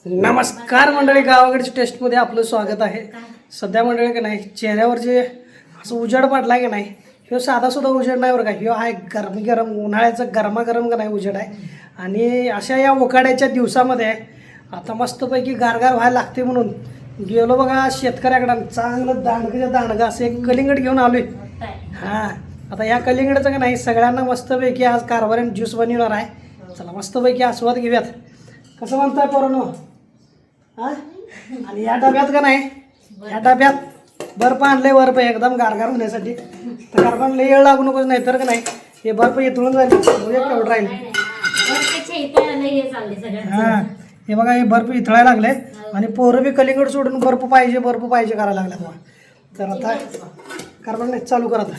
नमस्कार मंडळी, गावाकडच्या टेस्टमध्ये आपलं स्वागत आहे. सध्या मंडळी का नाही, चेहऱ्यावर जे असं उजेड पडला की नाही, ह्यो साधा सुद्धा उजेड नाही बरं का. ह्यो आहे गरम उन्हाळ्याचं गरमागरम का नाही उजेड आहे. आणि अशा या उकाड्याच्या दिवसामध्ये आता मस्तपैकी गारगार व्हायला लागते म्हणून गेलो बघा शेतकऱ्याकडं, चांगलं दांडगं असं एक कलिंगड घेऊन आलोय. हां, आता या कलिंगडाचं का नाही सगळ्यांना मस्तपैकी आज कारभारीने ज्यूस बनवणार आहे. चला मस्तपैकी आस्वाद घेऊयात. कसं म्हणताय पोरांनो? हां, आणि या डब्यात का नाही, या डब्यात बर्फ आणले, बर्फ एकदम गारगार होण्यासाठी. तर कारभार लई वेळ लागू नकोच, नाही तर का नाही हे बर्फ इथून जाईल केवढं राहील. हां, हे बघा हे बर्फ इथळायला लागले आणि पोरं बी कलिंगड सोडून बर्फ पाहिजे करायला लागल्या बघा. तर आता कारभार नाही चालू करत.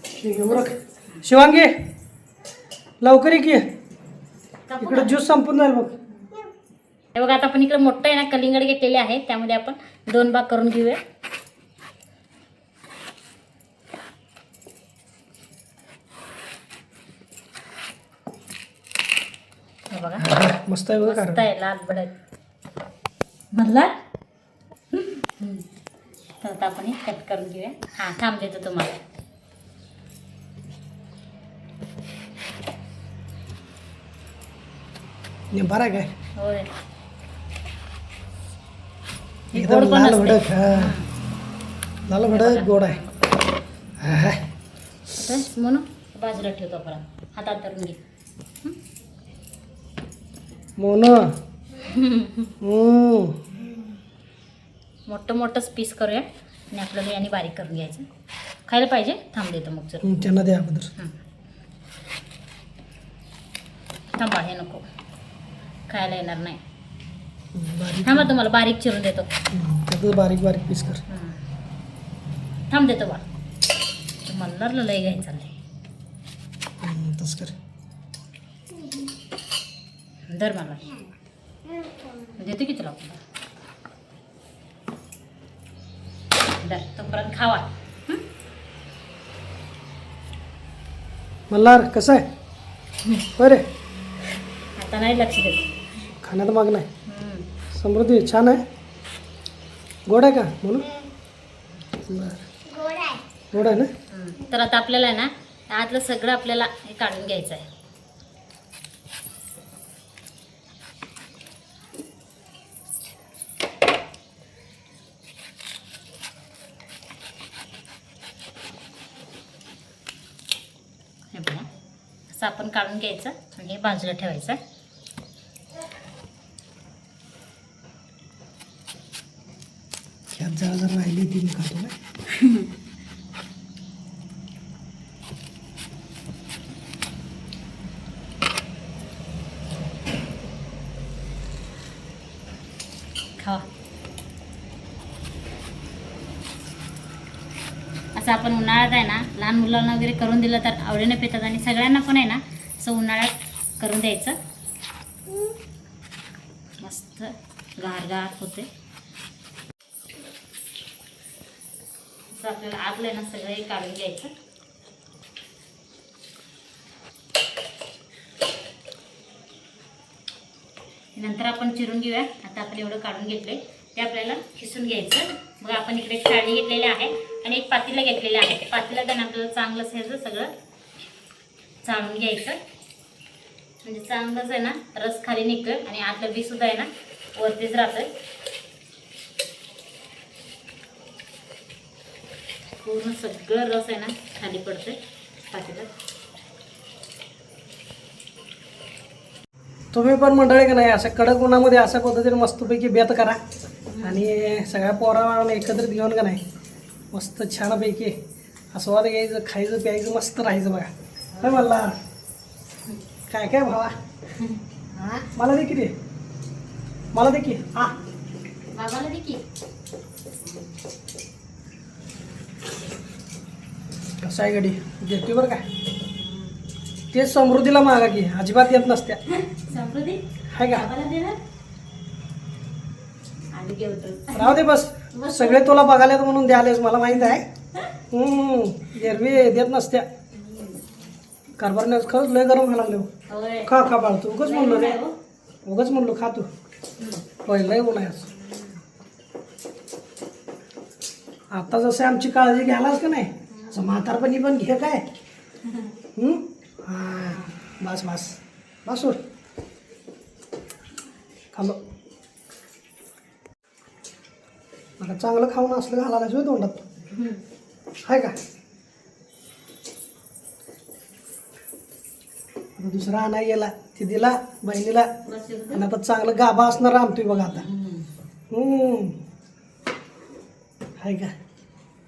ठीक आहे उरक शिवांगी, लवकर ये की इकडे ज्यूस संपून जाईल बघ. हे बघा, आता आपण इकडे मोठं आहे ना कलिंगड घेतलेले आहे, त्यामध्ये आपण 2 भाग करून घेऊया. हे बघा मस्त आहे बघा. मस्त आहे, लाल भडक म्हणला. तर आता आपण हे कट करून घेऊया. हां, थांब देतो तुम्हाला. बरं आहे काय, होय, एकदम गोड पण लाल असते. भडक. हां, लाल भडक गोड आहे. हां, तर म्हणून बाजूला ठेवतो आपण. हातात धरून घे. मोन मोठंच पीस करूया आणि आपल्याला याने बारीक करून घ्यायचं. खायला पाहिजे, थांब देतो मग जर. त्यांना द्या अगोदर. थांबा, हे नको, खायला येणार नाही. बारीक थांबा, तुम्हाला बारीक चिरून देतो. त्यातच बारीक बारीक पीस कर. थांब देतो बा. मल्हारला लय घ्यायचं नाही. तस कर. धर मला देतो की तुला. धर, तोपर्यंत खावा. मल्हार कसं आहे बरे? आता नाही लक्ष देत. खाण्यात माग नाही. समृद्धी छान आहे. गोड आहे का म्हणून? गोड आहे ना. तर आता आपल्याला आहे ना आतलं सगळं आपल्याला हे काढून घ्यायचं आहे. हे बघा, असं आपण काढून घ्यायचं आणि हे बाजूला ठेवायचं. ह्यात जरा राहिली ती मी खातो ना. खावा. असं आपण उन्हाळ्यात आहे ना लहान मुलांना वगैरे करून दिलं तर आवडीने पितात आणि सगळ्यांना पण आहे ना असं उन्हाळ्यात करून द्यायचं. मस्त गारगार होते. असं आपल्याला आतलं आहे ना सगळं हे काढून घ्यायचं. नंतर आपण चिरून घेऊया. आता आपण एवढं काढून घेतले ते आपल्याला खिसून घ्यायचं. मग आपण इकडे एक चाळणी घेतलेली आहे आणि एक पातेलं घेतलेलं आहे. पातेलं त्यानं आपल्याला चांगलं असायचं सगळं चाळून घ्यायचं. म्हणजे चांगलंच आहे ना रस खाली निघतोय आणि आतलं बी सुद्धा आहे ना वरतीच राहतोय. पूर्ण सगळं रस आहे ना खाली पडतोय पातेल्यात. तुम्ही पण मंडळी का नाही असं कडक उन्हामध्ये अशा पद्धतीने मस्तपैकी बेत करा आणि सगळ्या पोरांना एकत्रित घेऊन का नाही मस्त छानपैकी आस्वाद घ्यायचं, खायचं प्यायचं, मस्त राहायचं बघा. काय म्हणला काय काय भावा? मला दे की रे, मला दे की. हा बाबाला दे की. कसं आहे गडी देतोय बरं काय. ते समृद्धीला मागा की अजिबात येत नसत्या. समृद्धी आहे का? बाबाला दे ना. आणि घेऊन राहू दे बस. सगळे तुला बघायला म्हणून द्यालेस मला माहित आहे. एरवी देत नसत्या. कारभारने खरंच लय गरम व्हायला लागले. होय. खा खा बाळ, तू उगाच म्हणलो रे. उगाच म्हणलो खा तू पहिलाही उन्हाळ्याच. आता जसं आमची काळजी घ्यायलाच का नाही असं म्हातारपणी पण घे काय. हां बस बस बस सोड खालो. मला चांगलं खाऊन असलं घालायला शिवाय तोंडात आहे का. आता दुसरा आणा गेला ते दिला बहिणीला आणि आता चांगलं गाभा असणार आमतोय बघा आता. आहे का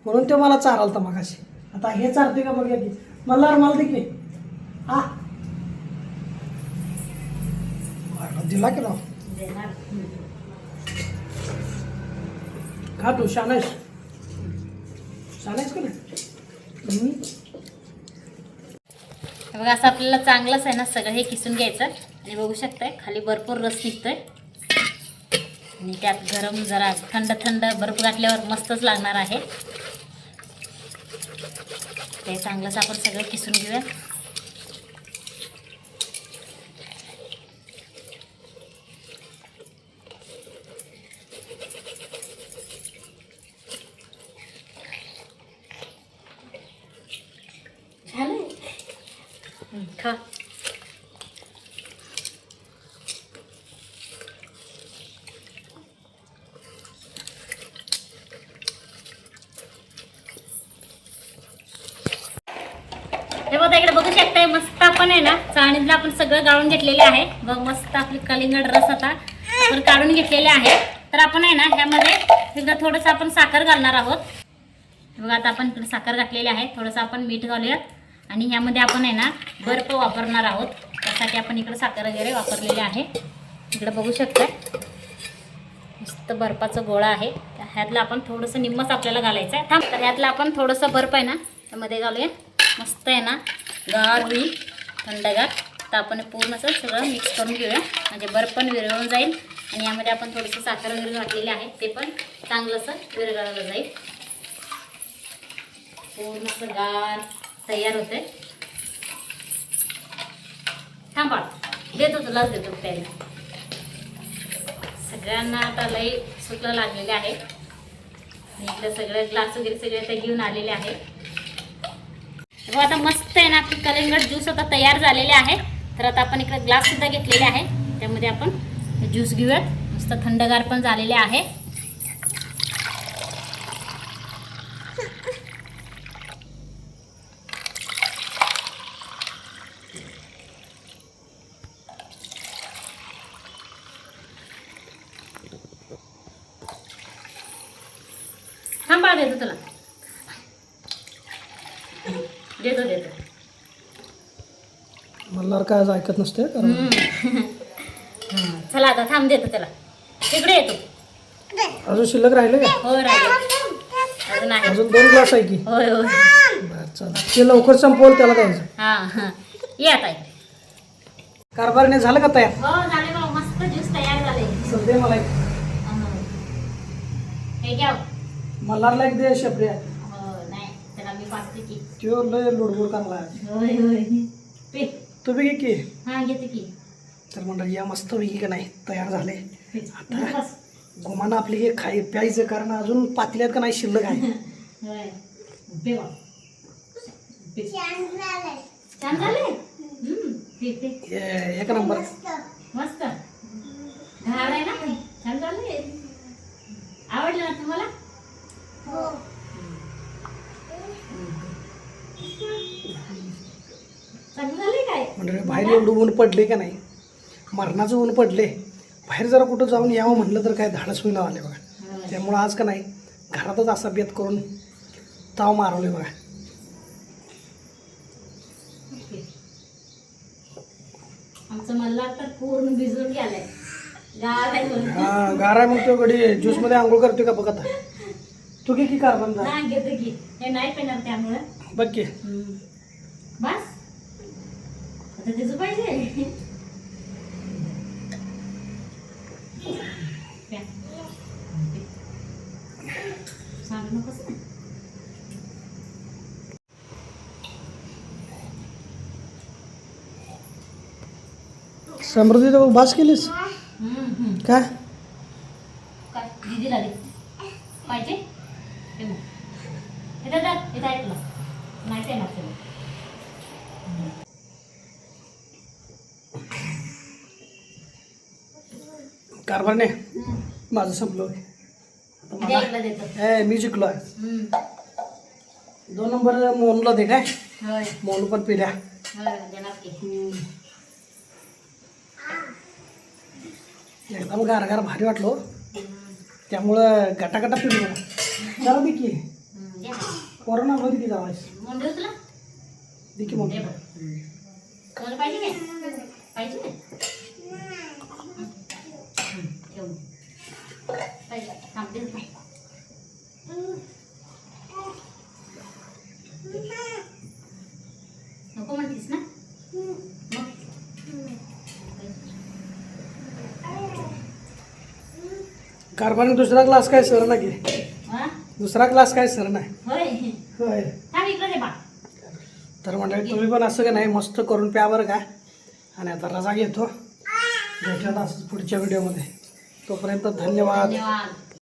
म्हणून ते मला चाराल तर मगाशी. आता हे चारते का बघा की मला दे की. हा दिला की राव खा तू शानेश शानेश का नाही. बघा असं आपल्याला चांगलंच आहे ना सगळं हे किसून घ्यायचं आणि बघू शकताय खाली भरपूर रस निघतोय आणि त्यात गरम जरा थंड थंड बर्फ घातल्यावर मस्तच लागणार आहे. ते चांगलंच आपण सगळं किसून घेऊया. खा. हे बघा इकडे बघू शकताय मस्त आपण आहे ना चाळणीतलं आपण सगळं गाळून घेतलेले आहे. बघ मस्त आपली कलिंगड रस आता आपण काढून घेतलेले आहे. तर आपण आहे ना ह्यामध्ये एकदा थोडंसं आपण साखर घालणार आहोत. बघा आता आपण इकडे साखर घातलेली आहे. थोडंसं आपण मीठ घालूयात आणि ह्यामध्ये आपण आहे ना बर्फ वापरणार आहोत. त्यासाठी आपण इकडे साखर वगैरे वापरलेले आहे. इकडे बघू शकता मस्त बर्फाचा गोळा आहे. ह्यातलं आपण थोडंसं निम्मच आपल्याला घालायचं आहे. थांब तर ह्यातलं आपण थोडंसं बर्फ आहे ना त्यामध्ये घालूया. मस्त आहे ना गार होईल थंडगार. तर आपण पूर्ण असं सगळं मिक्स करून घेऊया म्हणजे बर्फ पण विरघळून जाईल आणि यामध्ये आपण थोडंसं साखर वगैरे घातलेली आहे ते पण चांगलं असं विरघळलं जाईल. पूर्ण असं गार तयार होते. थांबा देतो तुलाच देतो प्यायला. सगळ्यांना आता लई सुकलं लागलेले आहे. इकडे सगळे ग्लास वगैरे सगळे ते घेऊन आलेले आहे. आता मस्त आहे ना आपली कलिंगड ज्यूस आता तयार झालेले आहे. तर आता आपण इकडे ग्लास सुद्धा घेतलेले आहे त्यामध्ये आपण ज्यूस घेऊयात. मस्त थंडगार पण झालेले आहे. थांबा देतो तुला देतो मला काय ऐकत नसते कारण चला आता थांब देतो त्याला. तिकडे येतो. अजून शिल्लक राहिले का. हो राहिले अजून आहे. अजून 2 ग्लास आहे की. होय होय बरं चला ते लवकर संपवलं त्याला द्यायचं. हां ये आता इकडे. कारभारने झालं का तयार. हो झाले भाऊ मस्त ज्यूस तयार झाले. सध्या मला एक हे घ्या. मल्हारला एक दे शेपऱ्या. हो नाही त्याला मी पाचते की. त्यो लय लोडगोड चांगला आहे. होय होय पे तू बी घे की. हां घेते की. तर मंडळी या मस्त वेगळी का नाही तयार झाले. आता बस. गोमानं आपली हे प्यायचं कारण अजून पातल्यात का नाही शिल्लक आहे. होय पे बा. छान झाले. पे पे एक नंबर. मस्त घार आहे ना छान झाले. आवडलं ना तुम्हाला. चांगलं झाले काय म्हणजे बाहेर एवढं ऊन पडले का नाही मरणाचं ऊन पडले. बाहेर जरा कुठं जाऊन यावं म्हटलं तर काय धाडस होईना आले बघा. त्यामुळं आज का नाही घरातच असा बेत करून ताव मारवले बघा. आमचं मल्हार तर पूर्ण भिजून गेलाय. गार आहे म्हणून. हां गार आहे मग तो गडी ज्यूसमध्ये आंघोळ करते का बघा. तू की कारबन जा. नाही घेते की हे नाही पेणार त्यामुळं. बघ की बस आता त्याचं पाहिजे. सांगू नकोस ना. समृद्धी तर बास केलीस. का काय दीदीला दे पाहिजे हे बघ. हे दादा हे आहे तुला नाही ते नसेल कारभार नाही माझं संपलं होय. आता दे मला ऐकलं देतो मी जिंकलो आहे 2 नंबर मोनूला दे काय होय मोनू पण पिल्या होय देणार की एकदम गार गार भारी वाटलो त्यामुळं गटागटा पिलो जरा दे की दे कोरोना मध्ये की जावायस म्हणून देऊ तुला दे की मोनू दे बघ तुला पाहिजे काय पाहिजे काय ठेव पाहिजे थांब देत नाही नको म्हणतीस ना मग कारभार दुसरा क्लास काय सर ना की हा? दुसरा क्लास काय सर नाही होय होय थांब इकडे दे बा तर मंडळी तुम्ही पण असं का नाही मस्त करून प्या बरं का आणि आता रजा घेतो भेटूयात असंच पुढच्या व्हिडिओमध्ये तोपर्यंत धन्यवाद धन्यवाद